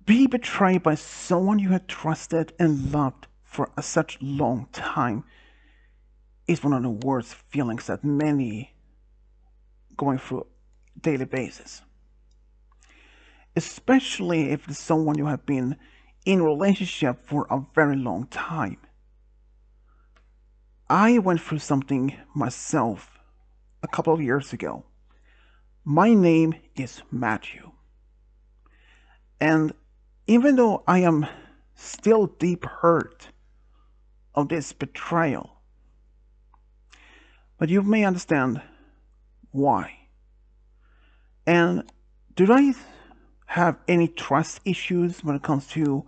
Be betrayed by someone you had trusted and loved for such a long time is one of the worst feelings that many going through daily basis. Especially if it's someone you have been in relationship for a very long time. I went through something myself a couple of years ago. My name is Matthew. And even though I am still deep hurt of this betrayal, but you may understand why. And do I have any trust issues when it comes to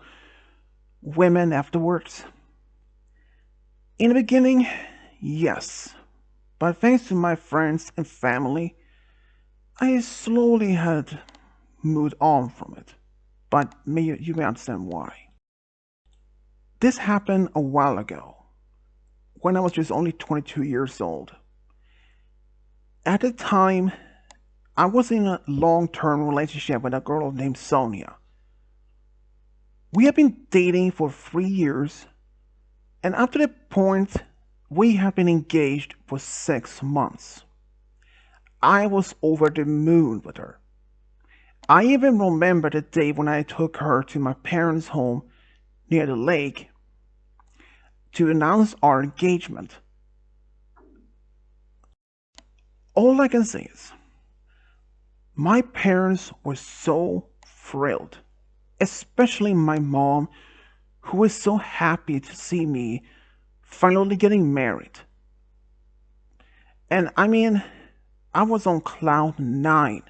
women afterwards? In the beginning, yes. But thanks to my friends and family, I slowly had moved on from it. But you may understand why. This happened a while ago, when I was just only 22 years old. At the time, I was in a long-term relationship with a girl named Sonia. We have been dating for 3 years, and up to the point, we have been engaged for 6 months. I was over the moon with her. I even remember the day when I took her to my parents' home near the lake to announce our engagement. All I can say is, my parents were so thrilled, especially my mom, who was so happy to see me finally getting married. And I mean, I was on cloud nine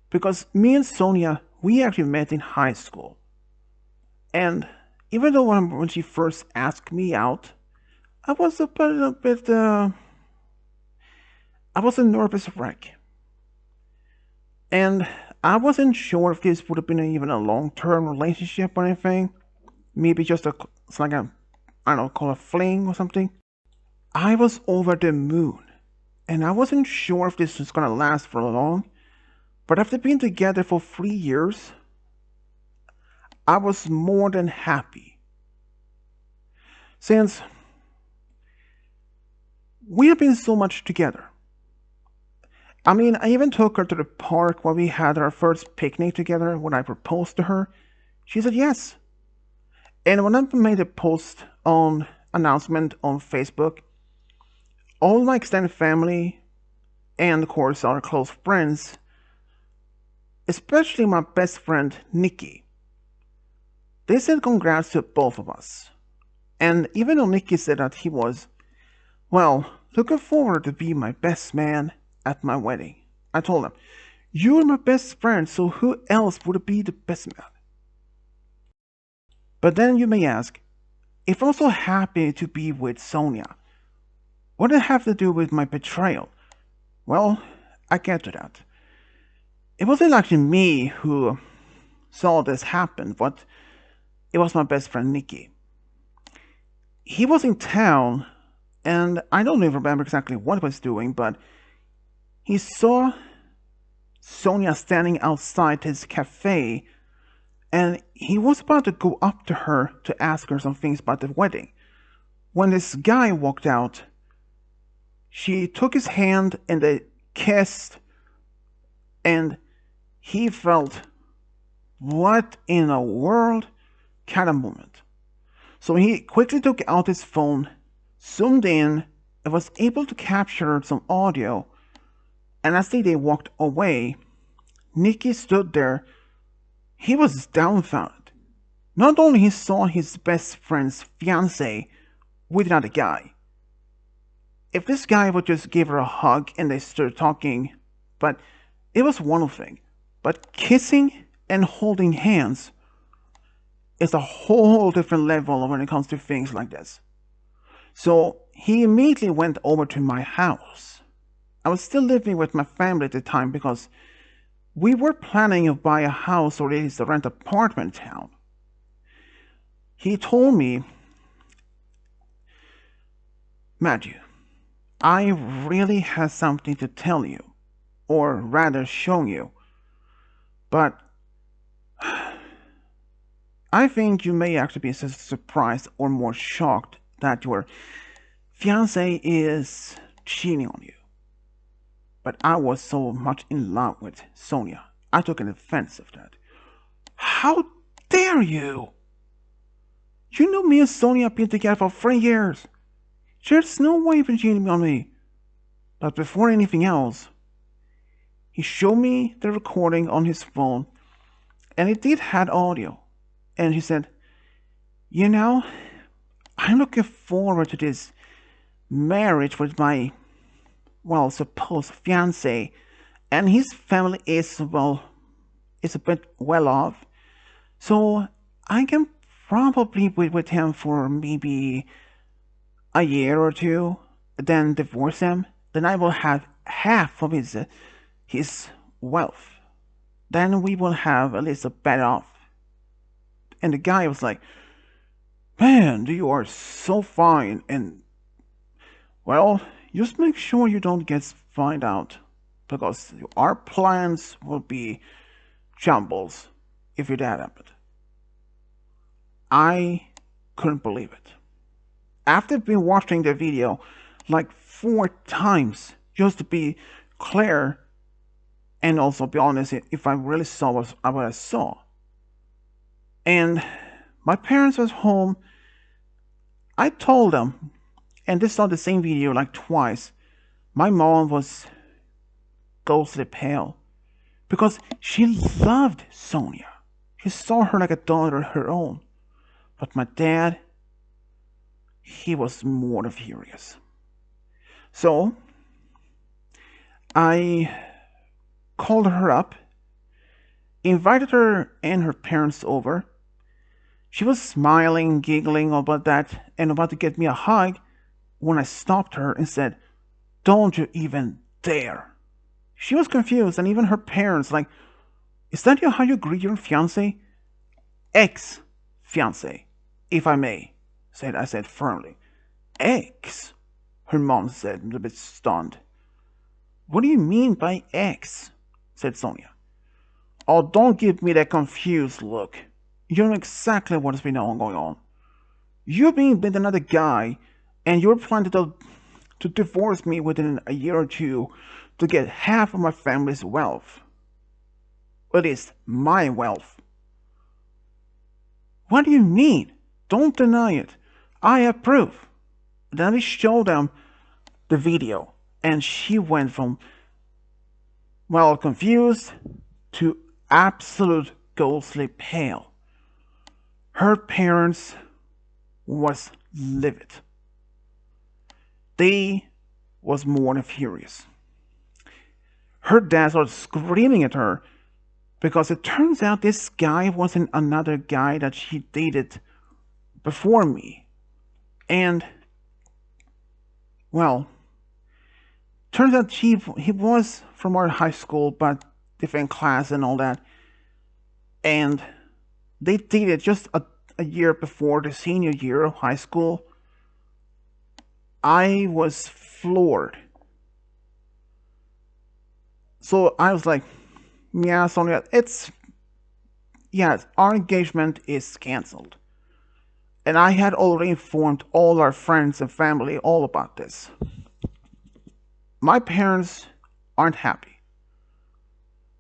because me and Sonia, we actually met in high school. And even though when she first asked me out, I was I was a nervous wreck. And I wasn't sure if this would have been even a long-term relationship or anything. Maybe just it's like a, I don't know, call a fling or something. I was over the moon. And I wasn't sure if this was gonna last for long. But after being together for 3 years, I was more than happy. Since we have been so much together. I mean, I even took her to the park where we had our first picnic together when I proposed to her. She said yes. And when I made a post on announcement on Facebook, all my extended family and of course our close friends, especially my best friend Nikki, they said congrats to both of us. And even though Nikki said that he was, well, looking forward to be my best man at my wedding, I told him, you're my best friend, so who else would be the best man? But then you may ask, if I'm so happy to be with Sonia, what did it have to do with my betrayal? Well, I get to that. It wasn't actually me who saw this happen, but it was my best friend Nicky. He was in town, and I don't even remember exactly what he was doing, but he saw Sonia standing outside his cafe, and he was about to go up to her to ask her some things about the wedding. When this guy walked out, she took his hand and they kissed, and he felt, what in the world kind of moment. So he quickly took out his phone, zoomed in, and was able to capture some audio. And as they walked away, Nicky stood there. He was dumbfounded. Not only he saw his best friend's fiancée with another guy. If this guy would just give her a hug and they started talking, but it was one thing. But kissing and holding hands is a whole different level when it comes to things like this. So he immediately went over to my house. I was still living with my family at the time because we were planning to buy a house or at least to rent an apartment in town. He told me, Matthew, I really have something to tell you, or rather show you, but I think you may actually be surprised or more shocked that your fiance is cheating on you. But I was so much in love with Sonia. I took an offense of that. How dare you? You know me and Sonia have been together for 3 years. There's no way you've been cheating on me. But before anything else, he showed me the recording on his phone, and it did had audio. And he said, you know, I'm looking forward to this marriage with my, well, supposed fiance. And his family is, well, is a bit well off. So I can probably be with him for maybe a year or two, then divorce him. Then I will have half of his wealth. Then we will have at least a better off. And the guy was like, man, you are so fine. And, well, just make sure you don't get find out. Because our plans will be shambles if that happened. I couldn't believe it. After been watching the video like 4 times just to be clear and also be honest if I really saw what I saw. And my parents was home. I told them, and they saw the same video like twice. My mom was ghostly pale because she loved Sonia. She saw her like a daughter of her own. But my dad, he was more than furious. So I called her up, invited her and her parents over. She was smiling, giggling about that, and about to get me a hug when I stopped her and said, don't you even dare. She was confused, and even her parents, like, is that how you greet your fiancé? Ex-fiancé, if I may, I said firmly. Ex? Her mom said, a bit stunned. What do you mean by ex? Said Sonia. Oh, don't give me that confused look. You know exactly what has been going on. You've been with another guy, and you're planning to divorce me within a year or two to get half of my family's wealth. At least my wealth. What do you mean? Don't deny it. I have proof. Then we showed them the video, and she went from, well, confused to absolute ghostly pale. Her parents was livid. They was more than furious. Her dad started screaming at her because it turns out this guy wasn't another guy that she dated before me. And, well, turns out he was from our high school, but different class and all that. And they dated just a year before the senior year of high school. I was floored. So I was like, yeah, Sonia, our engagement is cancelled. And I had already informed all our friends and family all about this. My parents aren't happy.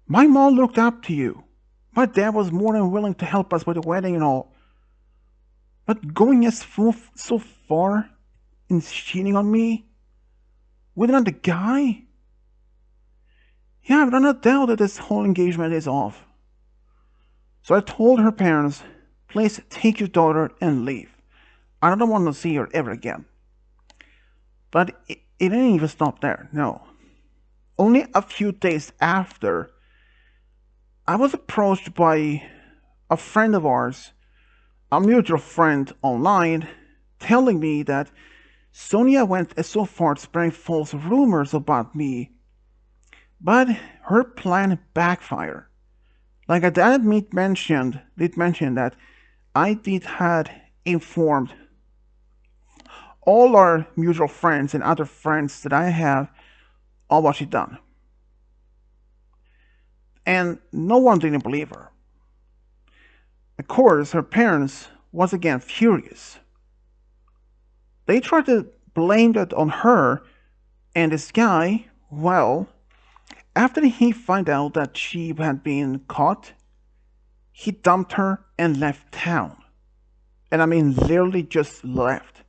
My mom looked up to you. My dad was more than willing to help us with the wedding and all. But going so far in cheating on me with another guy? Yeah, but I'm not doubt that this whole engagement is off. So I told her parents, please take your daughter and leave. I don't want to see her ever again. But it didn't even stop there, no. Only a few days after, I was approached by a friend of ours, a mutual friend online, telling me that Sonia went so far to spreading false rumors about me, but her plan backfired. Like I did mention that I had informed all our mutual friends and other friends that I have of what she'd done. And no one didn't believe her. Of course, her parents was again furious. They tried to blame that on her, and this guy, well, after he found out that she had been caught, he dumped her and left town. And I mean, literally just left.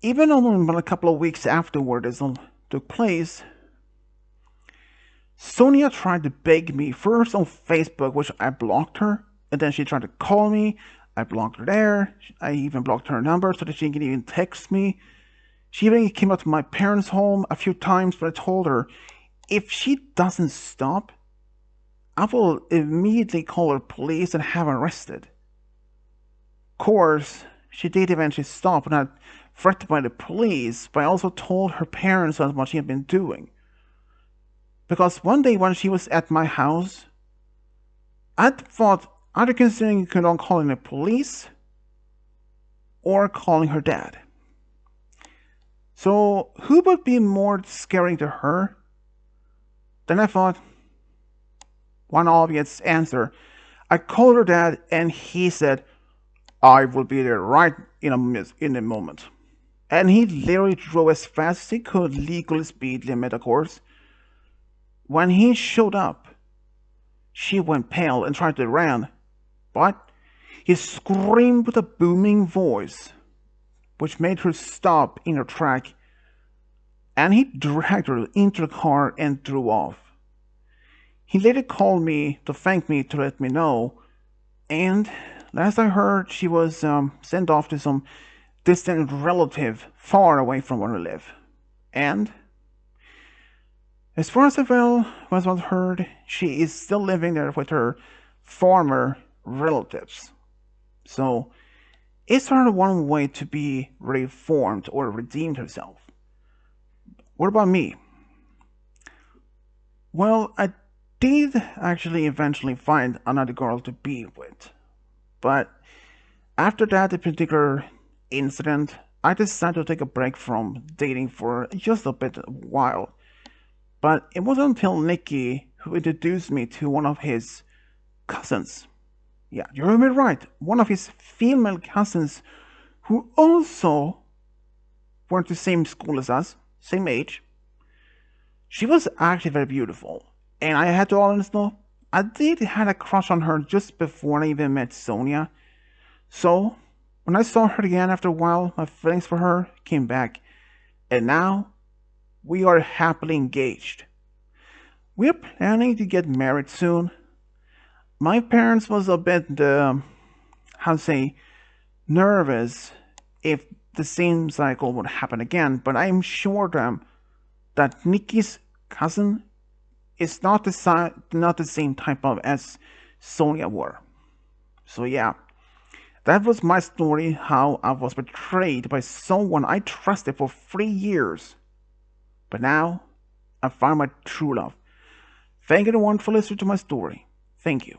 Even only a couple of weeks afterward this all took place, Sonia tried to beg me first on Facebook, which I blocked her, and then she tried to call me. I blocked her there. I even blocked her number so that she can even text me. She even came up to my parents' home a few times, but I told her if she doesn't stop, I will immediately call the police and have her arrested. Of course, she did eventually stop and not threatened by the police, but I also told her parents what she had been doing. Because one day when she was at my house, I thought either considering calling the police or calling her dad. So who would be more scary to her? Then I thought, one obvious answer. I called her dad and he said, I will be there right in a moment. And he literally drove as fast as he could, legal speed limit of course. When he showed up, she went pale and tried to run, but he screamed with a booming voice, which made her stop in her track, and he dragged her into the car and drove off. He later called me to thank me to let me know, and last I heard, she was sent off to some distant relative far away from where I live. And as far as was heard, she is still living there with her former relatives. So, it's her one way to be reformed or redeemed herself. What about me? Well, I did actually eventually find another girl to be with. But after that particular incident, I decided to take a break from dating for just a bit while. But it wasn't until Nicky who introduced me to one of his cousins. Yeah, you heard me right. One of his female cousins who also went to the same school as us, same age. She was actually very beautiful. And I had to honestly know, I did had a crush on her just before I even met Sonia. So, when I saw her again after a while, my feelings for her came back. And now, we are happily engaged. We are planning to get married soon. My parents was a bit, how to say, nervous if the same cycle would happen again, but I'm sure that Nikki's cousin is not the same type of as Sonia were. So yeah, that was my story, how I was betrayed by someone I trusted for 3 years. But now, I found my true love. Thank you everyone for listening to my story. Thank you.